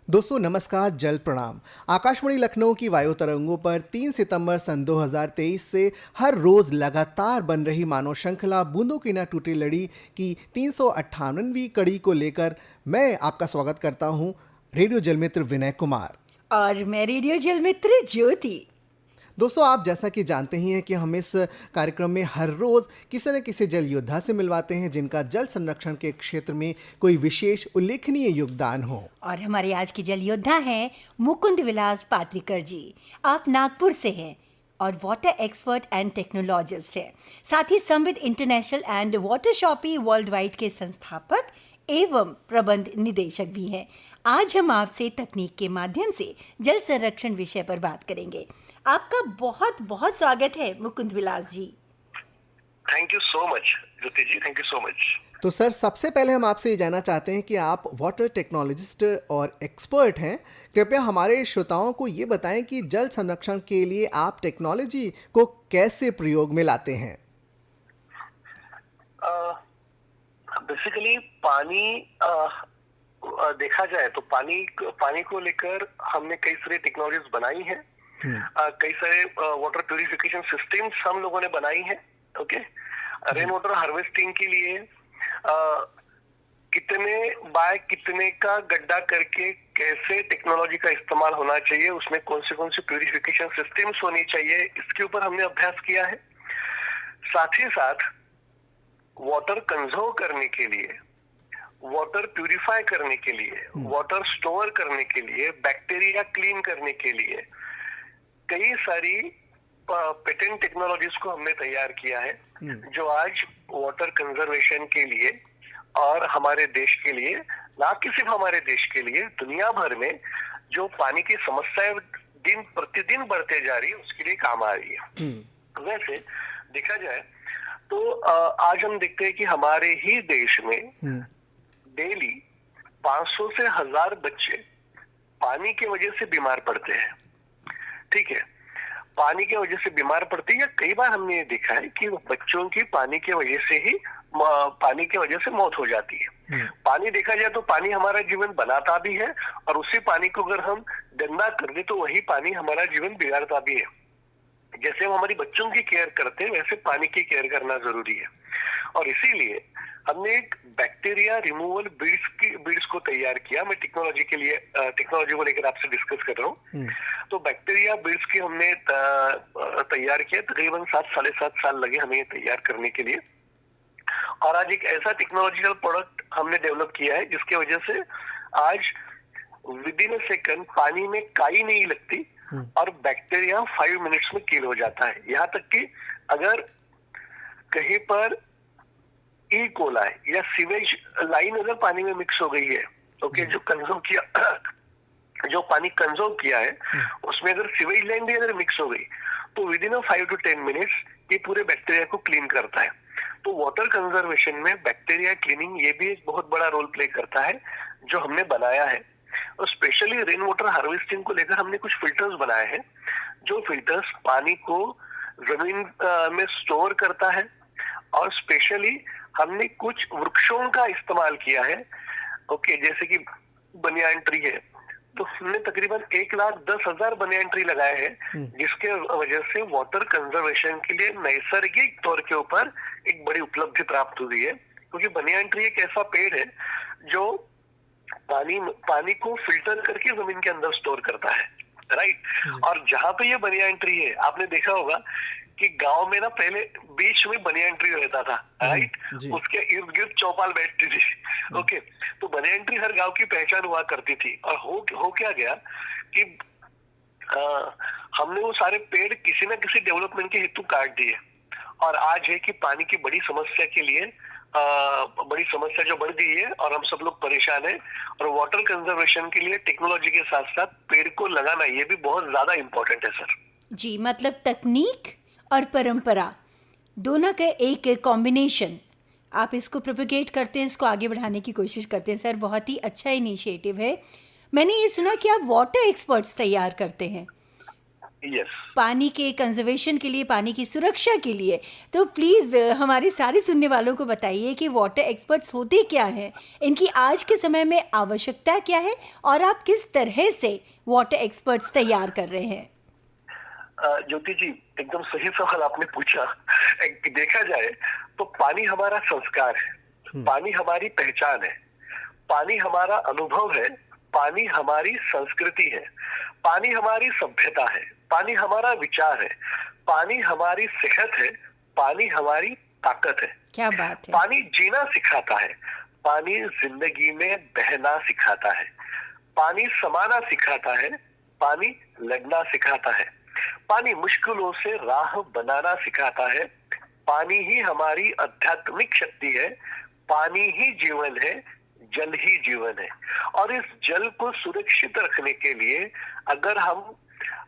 दोस्तों नमस्कार, जल प्रणाम। आकाशवाणी लखनऊ की वायु तरंगों पर 3 सितंबर सन 2023 से हर रोज लगातार बन रही मानव श्रृंखला बूंदों की न टूटी लड़ी की 358वीं कड़ी को लेकर मैं आपका स्वागत करता हूं, रेडियो जलमित्र विनय कुमार। और मैं रेडियो जल मित्र ज्योति। दोस्तों, आप जैसा कि जानते ही हैं कि हम इस कार्यक्रम में हर रोज किसी न किसी जल योद्धा से मिलवाते हैं जिनका जल संरक्षण के क्षेत्र में कोई विशेष उल्लेखनीय योगदान हो। और हमारे आज के जल योद्धा हैं मुकुंद विलास पात्रिकर जी। आप नागपुर से हैं और वाटर एक्सपर्ट एंड टेक्नोलॉजिस्ट हैं। साथ ही Samvid International and Water Shoppy World Wide के संस्थापक एवं प्रबंध निदेशक भी हैं। आज हम आपसे तकनीक के माध्यम से जल संरक्षण विषय पर बात करेंगे। आपका बहुत बहुत स्वागत है Mukund Vilas ji. Thank you so much Jyoti ji, thank you so much. तो सर, सबसे पहले हम आपसे ये जानना चाहते हैं कि आप वाटर टेक्नोलॉजिस्ट और एक्सपर्ट हैं। कृपया हमारे श्रोताओं को ये बताएं कि जल संरक्षण के लिए आप टेक्नोलॉजी को कैसे प्रयोग में लाते हैं। बेसिकली पानी देखा जाए तो पानी को लेकर हमने कई सारी टेक्नोलॉजीज बनाई हैं। कई सारे वाटर प्यूरिफिकेशन सिस्टम्स हम लोगों ने बनाई हैं। ओके, रेन वाटर हार्वेस्टिंग के लिए कितने बाय कितने का गड्ढा करके कैसे टेक्नोलॉजी का इस्तेमाल होना चाहिए, उसमें कौन सी प्यूरिफिकेशन सिस्टम्स होनी चाहिए, इसके ऊपर हमने अभ्यास किया है। साथ ही साथ वाटर कंजर्व करने के लिए, वाटर प्यूरिफाई करने के लिए, वाटर स्टोर करने के लिए, बैक्टीरिया क्लीन करने के लिए कई सारी पेटेंट टेक्नोलॉजीज को हमने तैयार किया है, जो आज वाटर कंजर्वेशन के लिए और हमारे देश के लिए, ना कि सिर्फ हमारे देश के लिए, दुनिया भर में जो पानी की समस्याएं दिन प्रतिदिन बढ़ते जा रही है उसके लिए काम आ रही है। वैसे देखा जाए तो आज हम देखते हैं कि हमारे ही देश में डेली 500 से 1000 बच्चे पानी की वजह से बीमार पड़ते हैं। ठीक है, पानी की वजह से बीमार पड़ते हैं, या कई बार हमने ये देखा है कि बच्चों की पानी की वजह से मौत हो जाती है। पानी देखा जाए तो पानी हमारा जीवन बनाता भी है, और उसी पानी को अगर हम गंदा कर दे तो वही पानी हमारा जीवन बिगाड़ता भी है। जैसे हम हमारी बच्चों की केयर करते हैं, वैसे पानी की केयर करना जरूरी है। और इसीलिए हमने एक बैक्टीरिया रिमूवल बीड्स को तैयार किया। मैं टेक्नोलॉजी को लेकर आपसे डिस्कस कर रहा हूँ। तो बैक्टीरिया बीड्स की हमने तैयार किया। तकरीबन 7-7.5 साल लगे हमें ये तैयार करने के लिए। और आज एक ऐसा टेक्नोलॉजिकल प्रोडक्ट हमने डेवलप किया है जिसकी वजह से आज विद इन अ सेकंड पानी में काई नहीं लगती और बैक्टीरिया 5 मिनट्स में किल हो जाता है। यहाँ तक कि अगर कहीं पर ई कोलाई या सीवेज लाइन अगर पानी में मिक्स हो गई है, ओके, जो पानी कंज्यूम किया है उसमें अगर सीवेज लाइन भी अगर मिक्स हो गई तो विद इन 5 to 10 मिनट्स ये पूरे बैक्टीरिया को क्लीन करता है। तो वाटर कंजर्वेशन में बैक्टीरिया क्लीनिंग ये भी एक बहुत बड़ा रोल प्ले करता है, जो हमने बनाया है। और स्पेशली रेन वाटर हार्वेस्टिंग को लेकर हमने कुछ फिल्टर्स बनाए हैं, जो फिल्टर्स पानी को जमीन में स्टोर करता है। और स्पेशली हमने कुछ वृक्षों का इस्तेमाल किया है। ओके, जैसे कि बनियान ट्री है, तो हमने तकरीबन 1,10,000 बनियान ट्री लगाए हैं, जिसके वजह से वाटर कंजर्वेशन के लिए नैसर्गिक तौर के ऊपर एक बड़ी उपलब्धि प्राप्त हुई है। क्योंकि बनियान ट्री एक ऐसा पेड़ है जो पानी को फिल्टर करके जमीन के अंदर स्टोर करता है, राइट। और जहां पे ये बनियान ट्री है, आपने देखा होगा कि गांव में ना पहले बीच में बनियान ट्री रहता था, राइट, उसके इर्द गिर्द चौपाल बैठती थी। ओके, तो बनियान ट्री हर गांव की पहचान हुआ करती थी। और हो क्या गया कि हमने वो सारे पेड़ किसी न किसी डेवलपमेंट के हेतु काट दिए, और आज है कि पानी की बड़ी समस्या के लिए बड़ी समस्या जो बढ़ गई है और हम सब लोग परेशान हैं। और वाटर कंजर्वेशन के लिए टेक्नोलॉजी के साथ साथ पेड़ को लगाना ये भी बहुत ज्यादा इम्पोर्टेंट है सर। जी, मतलब तकनीक और परंपरा दोनों का एक कॉम्बिनेशन आप इसको प्रोपेगेट करते हैं, इसको आगे बढ़ाने की कोशिश करते हैं। सर, बहुत ही अच्छा इनिशिएटिव है। मैंने ये सुना कि आप वाटर एक्सपर्ट्स तैयार करते हैं। यस। पानी के कंजर्वेशन के लिए, पानी की सुरक्षा के लिए। तो प्लीज़ हमारे सारे सुनने वालों को बताइए कि वाटर एक्सपर्ट्स होते क्या हैं, इनकी आज के समय में आवश्यकता क्या है और आप किस तरह से वाटर एक्सपर्ट्स तैयार कर रहे हैं? ज्योति जी, एकदम सही सवाल आपने पूछा। देखा जाए तो पानी हमारा संस्कार है, पानी हमारी पहचान है, पानी हमारा अनुभव है, पानी हमारी संस्कृति है, पानी हमारी सभ्यता है, पानी हमारा विचार है, पानी हमारी सेहत है, पानी हमारी ताकत है। क्या बात है! पानी जीना सिखाता है, पानी जिंदगी में बहना सिखाता है, पानी समाना सिखाता है, पानी लड़ना सिखाता है, पानी मुश्किलों से राह बनाना सिखाता है, पानी ही हमारी आध्यात्मिक शक्ति है, पानी ही जीवन है, जल ही जीवन है। और इस जल को सुरक्षित रखने के लिए अगर हम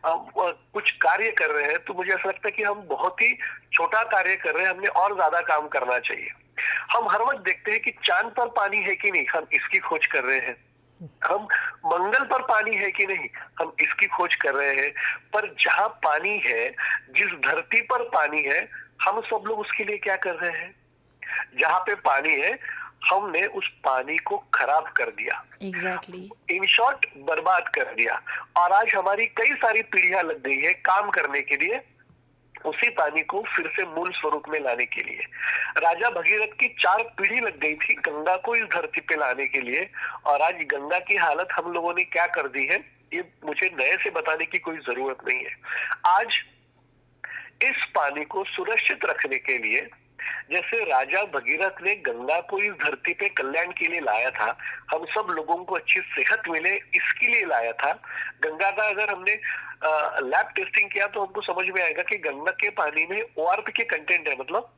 कुछ कार्य कर रहे हैं तो मुझे ऐसा लगता है कि हम बहुत ही छोटा कार्य कर रहे हैं, हमने और ज्यादा काम करना चाहिए। हम हर वक्त देखते हैं कि चांद पर पानी है कि नहीं, हम इसकी खोज कर रहे हैं। हम मंगल पर पानी है कि नहीं, हम इसकी खोज कर रहे हैं। पर जहां पानी है, जिस धरती पर पानी है, हम सब लोग उसके लिए क्या कर रहे हैं? जहां पे पानी है, हमने उस पानी को खराब कर दिया, एग्जैक्टली। इन शॉर्ट बर्बाद कर दिया। और आज हमारी कई सारी पीढ़ियां लग गई है काम करने के लिए उसी पानी को फिर से मूल स्वरूप में लाने के लिए। राजा भगीरथ की 4 पीढ़ी लग गई थी गंगा को इस धरती पे लाने के लिए, और आज गंगा की हालत हम लोगों ने क्या कर दी है, ये मुझे नए से बताने की कोई जरूरत नहीं है। आज इस पानी को सुरक्षित रखने के लिए, जैसे राजा भगीरथ ने गंगा को इस धरती पे कल्याण के लिए लाया था, हम सब लोगों को अच्छी सेहत मिले इसके लिए लाया था। गंगा का अगर हमने लैब टेस्टिंग किया तो हमको समझ में आएगा कि गंगा के पानी में ORP के कंटेंट है, मतलब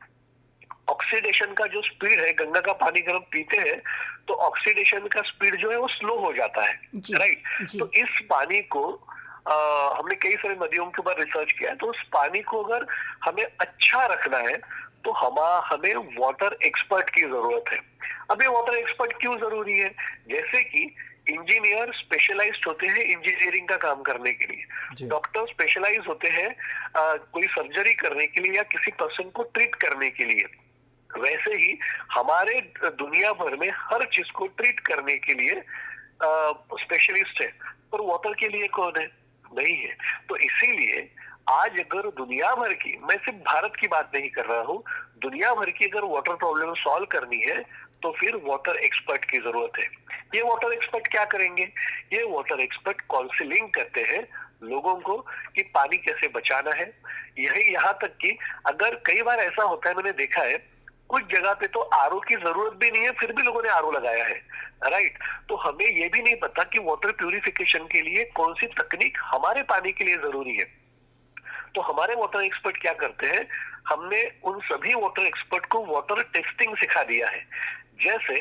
ऑक्सीडेशन का जो स्पीड है, गंगा का पानी अगर हम पीते हैं तो ऑक्सीडेशन का स्पीड जो है वो स्लो हो जाता है, राइट। तो इस पानी को हमने कई सारी नदियों के ऊपर रिसर्च किया है, तो उस पानी को अगर हमें अच्छा रखना है तो हमें वाटर एक्सपर्ट की जरूरत है। अब ये वाटर एक्सपर्ट क्यों जरूरी है? जैसे कि इंजीनियर स्पेशलाइज्ड होते हैं इंजीनियरिंग का काम करने के लिए, डॉक्टर स्पेशलाइज होते हैं कोई सर्जरी करने के लिए या किसी पर्सन को ट्रीट करने के लिए। वैसे ही हमारे दुनिया भर में हर चीज को ट्रीट करने के लिए स्पेशलिस्ट है, पर वाटर के लिए कौन है? नहीं है। तो इसीलिए आज अगर दुनिया भर की, मैं सिर्फ भारत की बात नहीं कर रहा हूँ, दुनिया भर की अगर वाटर प्रॉब्लम सॉल्व करनी है तो फिर वाटर एक्सपर्ट की जरूरत है। ये वाटर एक्सपर्ट क्या करेंगे? ये वाटर एक्सपर्ट काउंसलिंग करते हैं लोगों को कि पानी कैसे बचाना है। यही यहाँ तक कि अगर कई बार ऐसा होता है, मैंने देखा है कुछ जगह पे तो आरओ की जरूरत भी नहीं है, फिर भी लोगों ने आरओ लगाया है, राइट। तो हमें ये भी नहीं पता कि वाटर प्यूरिफिकेशन के लिए कौन सी तकनीक हमारे पानी के लिए जरूरी है। तो हमारे वाटर एक्सपर्ट क्या करते हैं, हमने उन सभी वाटर एक्सपर्ट को वाटर टेस्टिंग सिखा दिया है। जैसे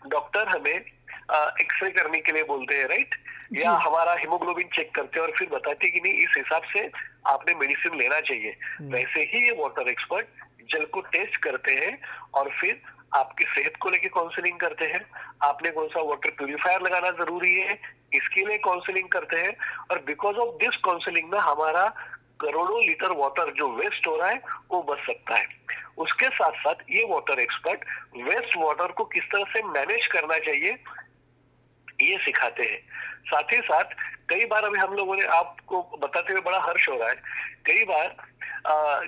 डॉक्टर हमें एक्सरे करने के लिए बोलते हैं, राइट, या हमारा हीमोग्लोबिन चेक करते हैं और फिर बताते हैं कि नहीं, इस हिसाब से आपने मेडिसिन लेना चाहिए। वैसे ही ये वाटर एक्सपर्ट जल को टेस्ट करते हैं और फिर आपकी सेहत को लेके काउंसलिंग करते हैं। आपने कौन सा वाटर प्यूरिफायर लगाना जरूरी है, इसके लिए काउंसलिंग करते हैं। और बिकॉज ऑफ दिस काउंसलिंग में हमारा करोड़ों लीटर वाटर जो वेस्ट हो रहा है वो बच सकता है। उसके साथ साथ ये वाटर एक्सपर्ट वेस्ट वाटर को किस तरह से मैनेज करना चाहिए ये सिखाते हैं। साथ ही साथ कई बार अभी हम लोगों ने, आपको बताते हुए बड़ा हर्ष हो रहा है, कई बार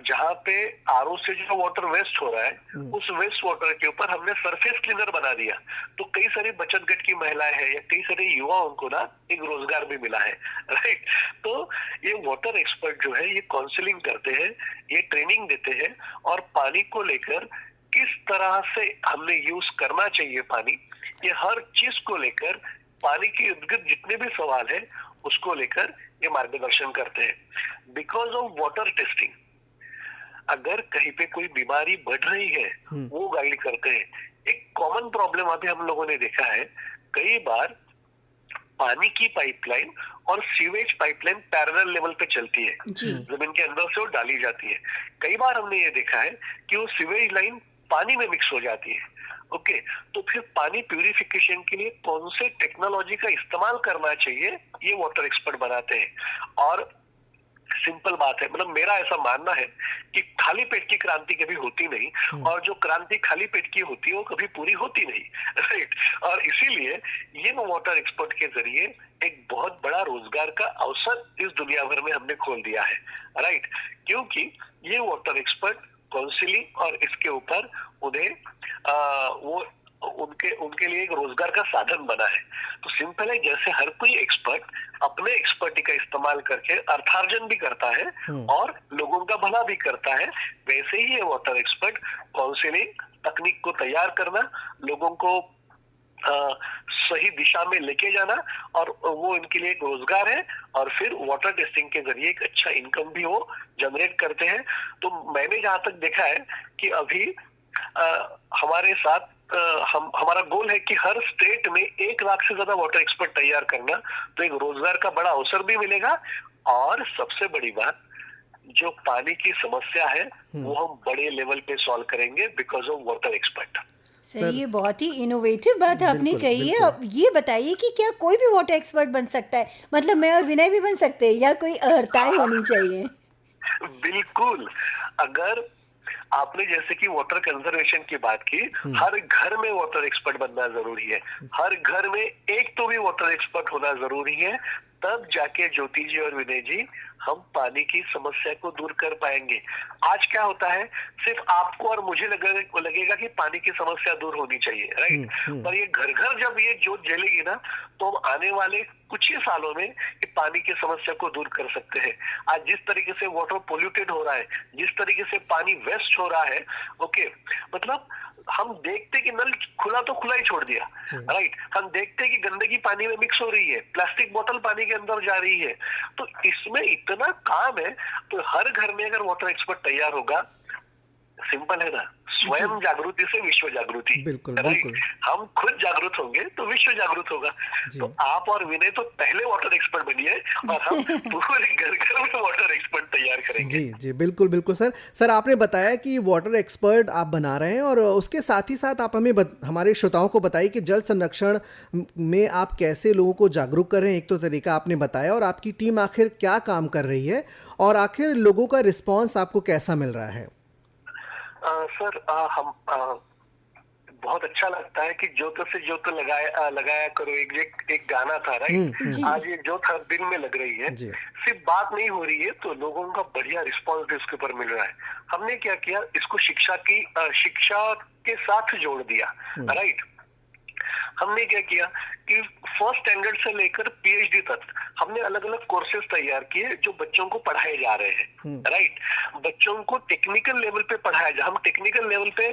जहाँ पे आरओ से जो वाटर वेस्ट हो रहा है उस वेस्ट वाटर के ऊपर हमने सरफेस क्लीनर बना दिया, तो कई सारी बचत गट की महिलाएं हैं या कई सारे युवाओं को ना एक रोजगार भी मिला है, राइट। तो ये वाटर एक्सपर्ट जो है ये काउंसलिंग करते हैं, ये ट्रेनिंग देते हैं और पानी को लेकर किस तरह से हमने यूज करना चाहिए पानी, ये हर चीज को लेकर, पानी के इर्द गिर्द जितने भी सवाल है उसको लेकर ये मार्गदर्शन करते हैं। बिकॉज ऑफ वाटर टेस्टिंग अगर कहीं पे कोई बीमारी बढ़ रही है वो गाइड करते हैं। एक कॉमन प्रॉब्लम अभी हम लोगों ने देखा है, कई बार पानी की पाइपलाइन और सीवेज पाइपलाइन पैरेलल लेवल पे चलती है, जमीन के अंदर से वो डाली जाती है। कई बार हमने ये देखा है कि वो सीवेज लाइन पानी में मिक्स हो जाती है। ओके, तो फिर पानी प्यूरिफिकेशन के लिए कौन से टेक्नोलॉजी का इस्तेमाल करना चाहिए ये वाटर एक्सपर्ट बनाते हैं। और सिंपल बात है, मतलब मेरा ऐसा मानना है कि खाली पेट की क्रांति कभी होती नहीं, और जो क्रांति खाली पेट की होती है वो कभी पूरी होती नहीं, राइट। और इसीलिए ये वाटर एक्सपर्ट के जरिए एक बहुत बड़ा रोजगार का अवसर इस दुनिया भर में हमने खोल दिया है, राइट। क्योंकि ये वाटर एक्सपर्ट काउंसलिंग और इसके ऊपर उन्हें वो उनके लिए एक रोजगार का साधन बना है। तो सिंपल है, जैसे हर कोई एक्सपर्ट अपने एक्सपर्टी का इस्तेमाल करके अर्थार्जन भी करता है और लोगों का भला भी करता है, वैसे ही ये वाटर एक्सपर्ट काउंसलिंग तकनीक को तैयार करना, लोगों को सही दिशा में लेके जाना, और वो इनके लिए एक रोजगार है, और फिर वाटर टेस्टिंग के जरिए एक अच्छा इनकम भी वो जनरेट करते हैं। तो मैंने जहां तक देखा है कि अभी हमारे साथ हमारा गोल है कि हर स्टेट में 1 लाख से ज्यादा वाटर एक्सपर्ट तैयार करना, तो एक रोजगार का बड़ा अवसर भी मिलेगा, और सबसे बड़ी बात, जो पानी की समस्या है वो हम बड़े लेवल पे सॉल्व करेंगे because of water expert. Sir ये बहुत ही इनोवेटिव बात आपने कही है। अब ये बताइए कि क्या कोई भी वाटर एक्सपर्ट बन सकता है, मतलब मैं और विनय भी बन सकते हैं, या कोई अर्हताएं होनी चाहिए? बिल्कुल, अगर आपने जैसे कि वाटर कंजर्वेशन की बात की, हर घर में वाटर एक्सपर्ट बनना जरूरी है, हर घर में एक तो भी वाटर एक्सपर्ट होना जरूरी है, तब जाके ज्योति जी और विनय जी हम पानी की समस्या को दूर कर पाएंगे। आज क्या होता है, सिर्फ आपको और मुझे लगेगा कि पानी की समस्या दूर होनी चाहिए, राइट। पर ये घर घर जब ये जोत जलेगी ना, तो हम आने वाले कुछ ही सालों में ये पानी की समस्या को दूर कर सकते हैं। आज जिस तरीके से वाटर पोल्यूटेड हो रहा है, जिस तरीके से पानी वेस्ट हो रहा है, ओके, मतलब हम देखते कि नल खुला तो खुला ही छोड़ दिया, राइट। हम देखते कि गंदगी पानी में मिक्स हो रही है, प्लास्टिक बोतल पानी के अंदर जा रही है, तो इसमें इतना काम है। तो हर घर में अगर वाटर एक्सपर्ट तैयार होगा, सिंपल है ना, स्वयं जागृति से विश्व जागृति, बिल्कुल, राइट। बिल्कुल। हम खुद जागरूक होंगे तो विश्व जागरूक होगा। तो आप और विनय तो पहले वाटर एक्सपर्ट बनिए, और हम पूरे घर घर में वाटर एक्सपर्ट तैयार करेंगे। जी जी, बिल्कुल बिल्कुल सर आपने बताया कि वाटर एक्सपर्ट आप बना रहे हैं, और उसके साथ ही साथ आप हमें हमारे श्रोताओं को बताइए कि जल संरक्षण में आप कैसे लोगों को जागरूक कर रहे हैं। एक तो तरीका आपने बताया, और आपकी टीम आखिर क्या काम कर रही है, और आखिर लोगों का रिस्पॉन्स आपको कैसा मिल रहा है? सर हम बहुत अच्छा लगता है कि ज्योत से ज्योत लगाया करो, एक गाना था, राइट। आज ये ज्योत हर दिन में लग रही है, सिर्फ बात नहीं हो रही है, तो लोगों का बढ़िया रिस्पांस भी इसके ऊपर मिल रहा है। हमने क्या किया, इसको शिक्षा के साथ जोड़ दिया, राइट। हमने क्या किया कि फर्स्ट स्टैंडर्ड से लेकर पीएचडी तक हमने अलग अलग कोर्सेज तैयार किए जो बच्चों को पढ़ाए जा रहे हैं, राइट। बच्चों को टेक्निकल लेवल पे पढ़ाया जा, हम टेक्निकल लेवल पे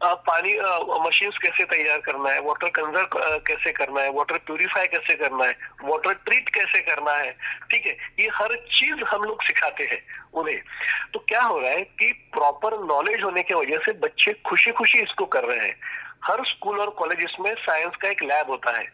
पानी मशीन्स कैसे तैयार करना है, वाटर कंजर्व कैसे करना है, वाटर प्यूरिफाई कैसे करना है, वाटर ट्रीट कैसे करना है, ठीक है, ये हर चीज हम लोग सिखाते हैं उन्हें। तो क्या हो रहा है कि प्रॉपर नॉलेज होने की वजह से बच्चे खुशी खुशी इसको कर रहे हैं। हर स्कूल और कॉलेज में साइंस का एक लैब होता है,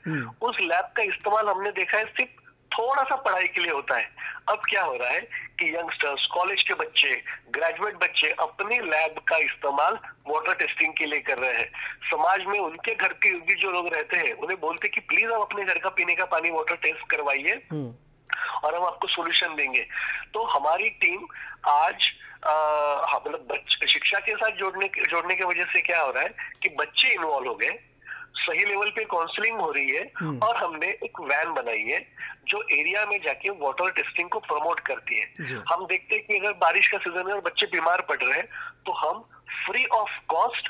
उस लैब का इस्तेमाल हमने देखा है सिर्फ थोड़ा सा पढ़ाई के लिए होता है। अब क्या हो रहा है कि यंगस्टर्स, कॉलेज के बच्चे, ग्रेजुएट बच्चे अपनी लैब का इस्तेमाल वाटर टेस्टिंग के लिए कर रहे हैं। समाज में उनके घर के इर्द जो लोग रहते हैं उन्हें बोलते कि प्लीज आप अपने घर का पीने का पानी वाटर टेस्ट करवाइए और हम आपको सोल्यूशन देंगे। तो हमारी टीम आज मतलब शिक्षा के साथ जोड़ने की वजह से क्या हो रहा है कि बच्चे इन्वॉल्व हो गए, सही लेवल पे काउंसलिंग हो रही है, और हमने एक वैन बनाई है जो एरिया में जाके वाटर टेस्टिंग को प्रमोट करती है। हम देखते हैं कि अगर बारिश का सीजन है और बच्चे बीमार पड़ रहे हैं तो हम फ्री ऑफ कॉस्ट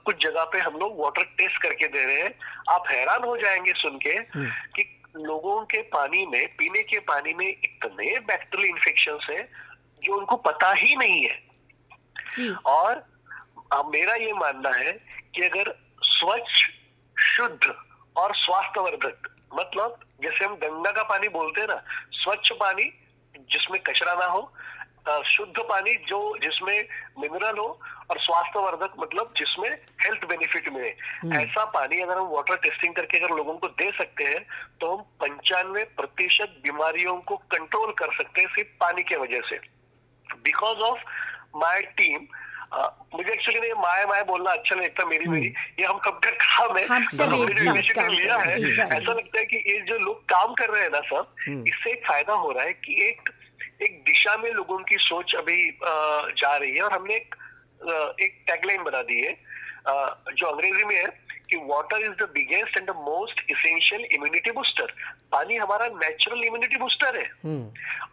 कुछ जगह पे हम लोग वाटर टेस्ट करके दे रहे हैं। आप हैरान हो जाएंगे सुन के कि लोगों के पानी में, पीने के पानी में इतने बैक्टीरियल इन्फेक्शंस है जो उनको पता ही नहीं है। और मेरा ये मानना है कि अगर स्वच्छ, शुद्ध और स्वास्थ्यवर्धक, मतलब जैसे हम गंगा का पानी बोलते हैं ना, स्वच्छ पानी जिसमें कचरा ना हो, शुद्ध पानी जो जिसमें मिनरल हो, और स्वास्थ्यवर्धक मतलब जिसमें हेल्थ बेनिफिट मिले, ऐसा पानी अगर हम वाटर टेस्टिंग करके अगर लोगों को दे सकते हैं तो हम 95% बीमारियों को कंट्रोल कर सकते हैं सिर्फ पानी के वजह से। बिकॉज ऑफ माई टीम, मुझे एक्चुअली माय बोलना अच्छा नहीं लगता, मेरी ये हम सबका काम है, हमने जो इनिशिएटिव लिया है, ऐसा लगता है कि ये जो लोग काम कर रहे हैं ना सब, इससे एक फायदा हो रहा है कि एक एक दिशा में लोगों की सोच अभी जा रही है। और हमने एक टैगलाइन बना दी है जो अंग्रेजी में है कि water is the biggest and the most essential immunity booster. पानी हमारा नेचुरल इम्यूनिटी बूस्टर है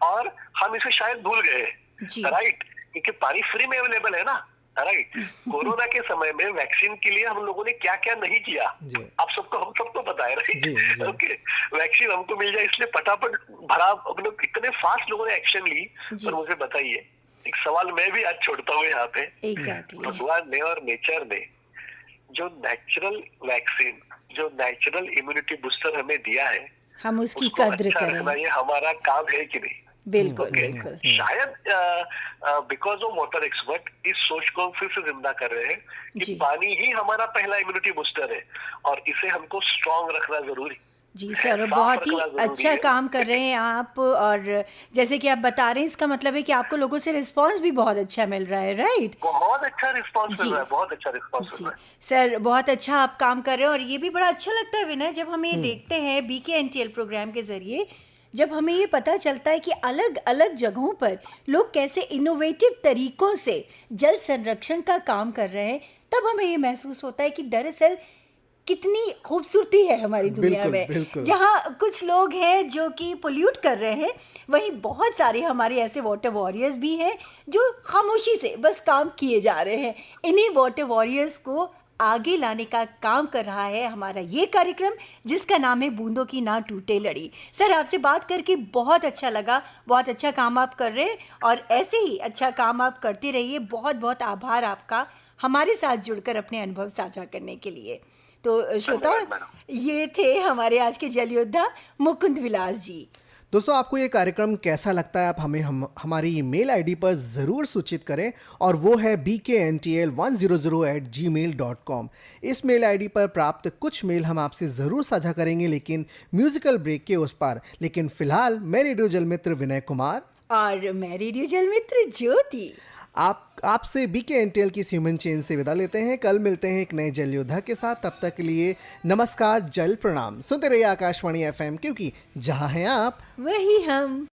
और हम इसे शायद भूल गए, जी। राइट? क्योंकि पानी फ्री में अवेलेबल है ना, राइट? कोरोना के समय में वैक्सीन के लिए हम लोगों ने क्या क्या नहीं किया, जी। आप सबको, हम सबको पता है, राइट? जी, जी। ओके, वैक्सीन हमको मिल जाए इसलिए फटाफट भरा, हम लोग इतने फास्ट लोगों ने एक्शन ली। जी। पर मुझे बताइए, एक सवाल मैं भी आज छोड़ता हूँ यहाँ पे। एग्जैक्टली। भगवान ने और नेचर ने जो नेचुरल वैक्सीन, जो नेचुरल इम्यूनिटी बूस्टर हमें दिया है, हम उसकी उसको कद्र अच्छा रखना करें। ये हमारा काम है कि नहीं? बिल्कुल ओके, बिल्कुल। शायद बिकॉज ऑफ वाटर एक्सपर्ट इस सोच को फिर से जिंदा कर रहे हैं कि जी। पानी ही हमारा पहला इम्यूनिटी बूस्टर है और इसे हमको स्ट्रांग रखना जरूरी जी है, सर, और साफ बहुत ही रखना जरूरी अच्छा है। काम कर रहे हैं आप। और जैसे कि आप बता रहे हैं, इसका मतलब है कि आपको लोगों से रिस्पांस भी बहुत अच्छा मिल रहा है, राइट? बहुत अच्छा रिस्पॉन्स जी। मिल रहा है, बहुत अच्छा रिस्पॉन्स मिल जी रहा है। सर, बहुत अच्छा आप काम कर रहे हैं। और ये भी बड़ा अच्छा लगता है विनय, जब हम ये देखते हैं BKNTL प्रोग्राम के जरिए, जब हमें ये पता चलता है कि अलग अलग जगहों पर लोग कैसे इनोवेटिव तरीकों से जल संरक्षण का काम कर रहे हैं, तब हमें ये महसूस होता है कि दरअसल कितनी खूबसूरती है हमारी दुनिया बिल्कुल, में। बिल्कुल। जहाँ कुछ लोग हैं जो कि पोल्यूट कर रहे हैं, वहीं बहुत सारे हमारे ऐसे वाटर वॉरियर्स भी हैं जो खामोशी से बस काम किए जा रहे हैं। इन्हीं वाटर वॉरियर्स को आगे लाने का काम कर रहा है हमारा ये कार्यक्रम, जिसका नाम है बूंदों की ना टूटे लड़ी। सर, आपसे बात करके बहुत अच्छा लगा, बहुत अच्छा काम आप कर रहे हैं और ऐसे ही अच्छा काम आप करते रहिए। बहुत बहुत आभार आपका हमारे साथ जुड़कर अपने अनुभव साझा करने के लिए। तो श्रोता, ये थे हमारे आज के जल योद्धा मुकुंद विलास जी। दोस्तों, आपको ये कार्यक्रम कैसा लगता है आप हमें हमारी ईमेल आईडी पर ज़रूर सूचित करें, और वो है bkntl100@gmail.com। इस मेल आईडी पर प्राप्त कुछ मेल हम आपसे ज़रूर साझा करेंगे, लेकिन म्यूजिकल ब्रेक के उस पार। लेकिन फिलहाल मैं रेडियो जल मित्र विनय कुमार और मैं रेडियो जल मित्र ज्योति आपसे BKNTL की ह्यूमन चेन से विदा लेते हैं। कल मिलते हैं एक नए जल योद्धा के साथ। तब तक के लिए नमस्कार, जल प्रणाम। सुनते रहिए आकाशवाणी FM, क्योंकि जहां हैं आप वही हम।